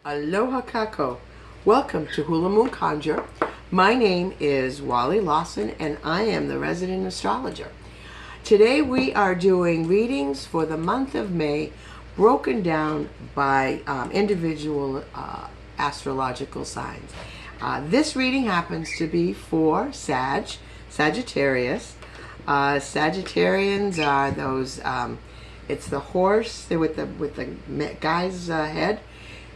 Aloha kako. Welcome to Hula Moon Conjure. My name is Wally Lawson and I am the resident astrologer. Today we are doing readings for the month of May, broken down by individual astrological signs. This reading happens to be for Sagittarius. Sagittarians are those, it's the horse with the guy's head.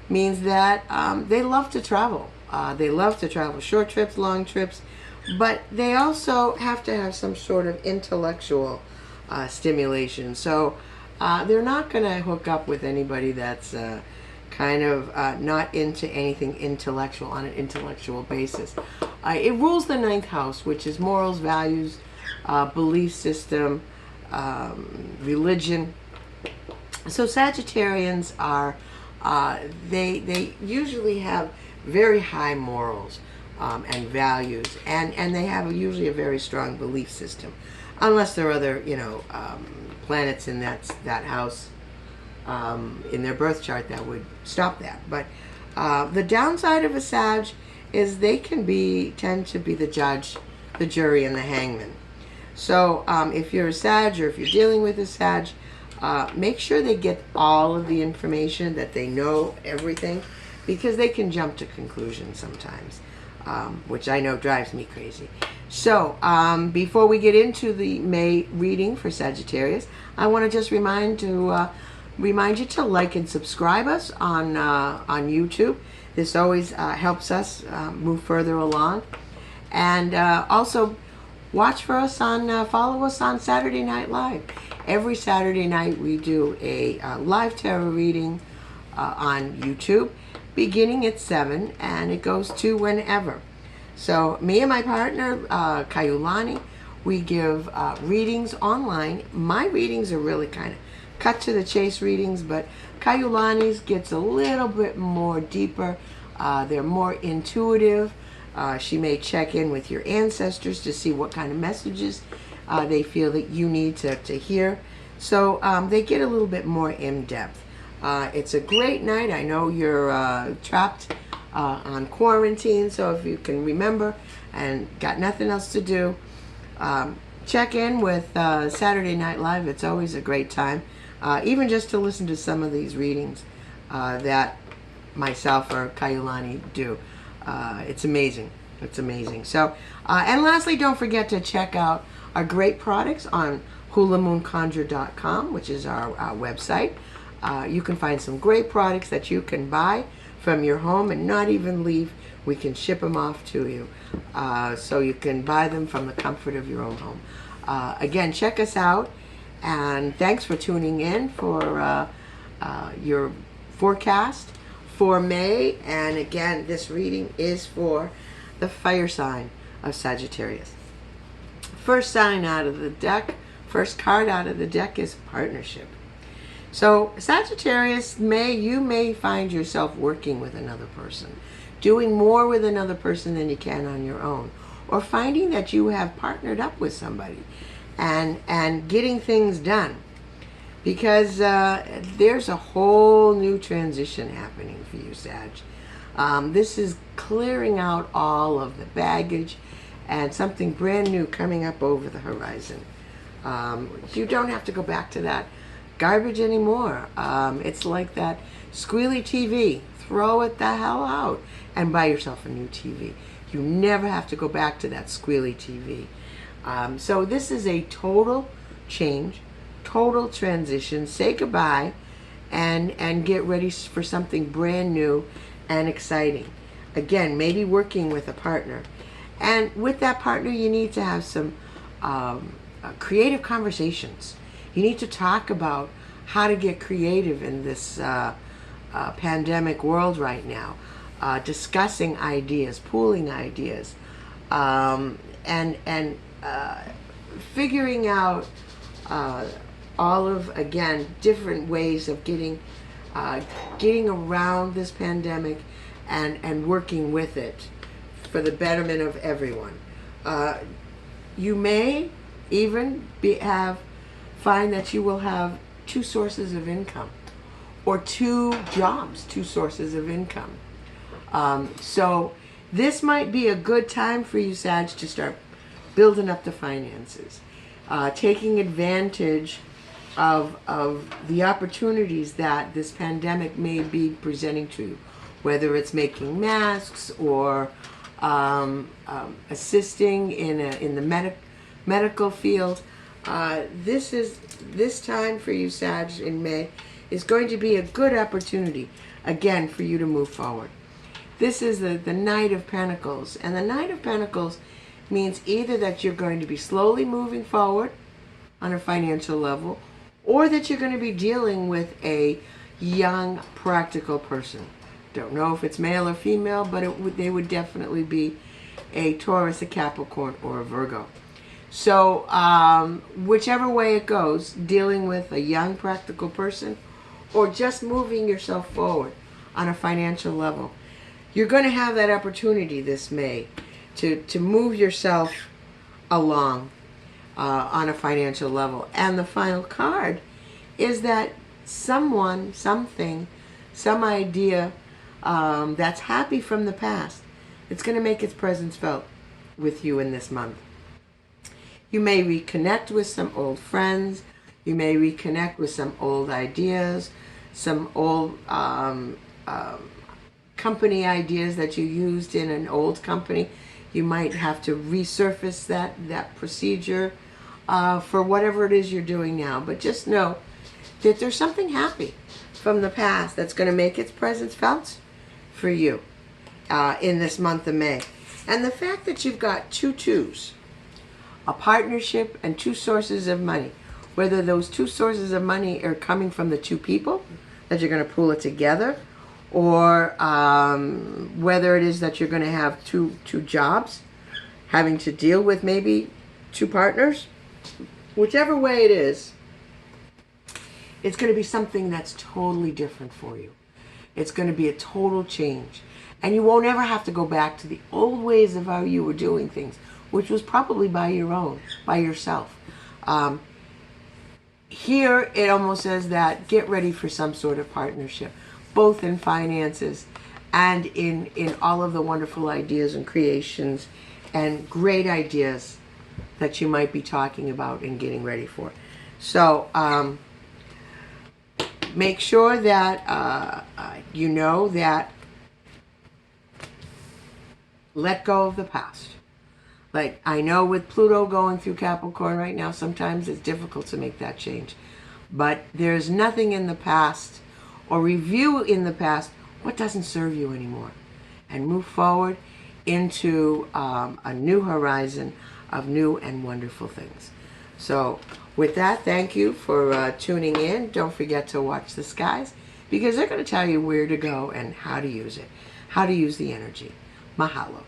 Means that they love to travel. They love to travel short trips, long trips, but they also have to have some sort of intellectual stimulation. So they're not going to hook up with anybody that's kind of not into anything intellectual on an intellectual basis. It rules the ninth house, which is morals, values, belief system, religion. So Sagittarians are they usually have very high morals and values, and they have usually a very strong belief system, unless there are other planets in that house in their birth chart that would stop that. But the downside of a Sag is they can tend to be the judge, the jury, and the hangman. So if you're a Sag, or if you're dealing with a Sag, make sure they get all of the information, that they know everything, because they can jump to conclusions sometimes, which I know drives me crazy. So before we get into the May reading for Sagittarius, I want to just remind you to like and subscribe us on YouTube. This always helps us move further along, and also watch for us follow us on Saturday Night Live. Every Saturday night we do a live tarot reading on YouTube, beginning at 7, and it goes to whenever. So me and my partner, Kayulani, we give readings online. My readings are really kind of cut to the chase readings, but Kayulani's gets a little bit more deeper. They're more intuitive. She may check in with your ancestors to see what kind of messages they feel that you need to hear. So they get a little bit more in-depth. It's a great night. I know you're trapped on quarantine, so if you can remember and got nothing else to do, check in with Saturday Night Live. It's always a great time, even just to listen to some of these readings that myself or Kayulani do. It's amazing. It's amazing. So, and lastly, don't forget to check out our great products on hulamoonconjure.com, which is our website. You can find some great products that you can buy from your home and not even leave. We can ship them off to you. So you can buy them from the comfort of your own home. Again, check us out. And thanks for tuning in for your forecast for May. And again, this reading is for the fire sign of Sagittarius. First sign out of the deck, first card out of the deck is partnership. So Sagittarius, you may find yourself working with another person, doing more with another person than you can on your own, or finding that you have partnered up with somebody and getting things done. Because there's a whole new transition happening for you, Sag. This is clearing out all of the baggage and something brand new coming up over the horizon. You don't have to go back to that garbage anymore. It's like that squealy TV. Throw it the hell out and buy yourself a new TV. You never have to go back to that squealy TV. So this is a total change, total transition. Say goodbye and get ready for something brand new and exciting. Again, maybe working with a partner. And with that partner, you need to have some creative conversations. You need to talk about how to get creative in this pandemic world right now. Discussing ideas, pooling ideas, and figuring out all of, again, different ways of getting around this pandemic and working with it for the betterment of everyone. You may even find that you will have two sources of income, or 2 jobs, 2 sources of income. So this might be a good time for you, Sag, to start building up the finances, taking advantage of the opportunities that this pandemic may be presenting to you, whether it's making masks or assisting in the medical field. This time for you, Sag, in May is going to be a good opportunity again for you to move forward. This is the Knight of Pentacles, and the Knight of Pentacles means either that you're going to be slowly moving forward on a financial level, or that you're going to be dealing with a young, practical person. Don't know if it's male or female, but they would definitely be a Taurus, a Capricorn, or a Virgo. So whichever way it goes, dealing with a young, practical person, or just moving yourself forward on a financial level, you're going to have that opportunity this May to move yourself along on a financial level. And the final card is that someone, something, some idea that's happy from the past, it's going to make its presence felt with you in this month. You may reconnect with some old friends. You may reconnect with some old ideas, some old company ideas that you used in an old company. You might have to resurface that procedure for whatever it is you're doing now. But just know that there's something happy from the past that's going to make its presence felt for you in this month of May. And the fact that you've got 2 twos, a partnership and 2 sources of money, whether those 2 sources of money are coming from the 2 people that you're going to pull it together, or whether it is that you're going to have two jobs, having to deal with maybe 2 partners, whichever way it is, it's going to be something that's totally different for you. It's going to be a total change. And you won't ever have to go back to the old ways of how you were doing things, which was probably by yourself. Here it almost says that get ready for some sort of partnership, both in finances and in all of the wonderful ideas and creations and great ideas that you might be talking about and getting ready for. So make sure that you know that let go of the past. Like, I know with Pluto going through Capricorn right now, sometimes it's difficult to make that change. But there's nothing in the past or review in the past what doesn't serve you anymore. And move forward into a new horizon of new and wonderful things. So with that, thank you for tuning in. Don't forget to watch the skies, because they're going to tell you where to go and how to use it, how to use the energy. Mahalo.